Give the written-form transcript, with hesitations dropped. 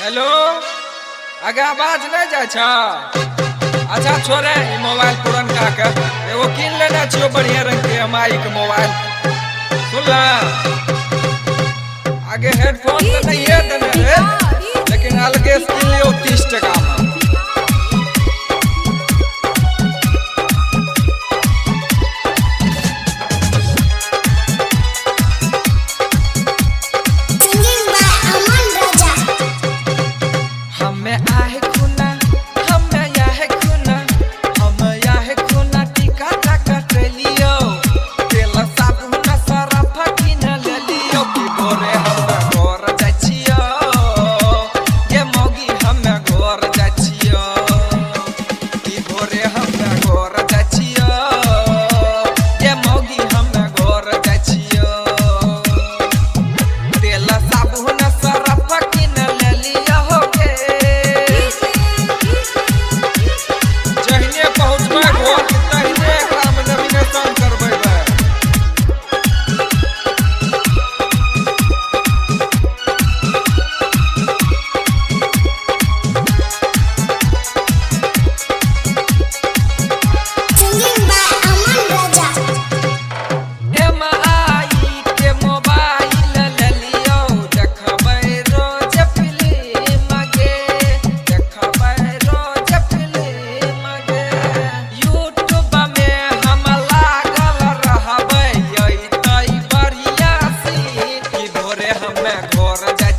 Hello आगे आवाज नहीं जाए छा। अच्छा छोड़े मोबाइल पुरनका के एगो किन लेना छियो बढ़िया रंग के एमआई के मोबाइल। सुनला आगे हेडफोन तो नहीं है देने रे, लेकिन अलगे से किन लियो 30 टका में। Corre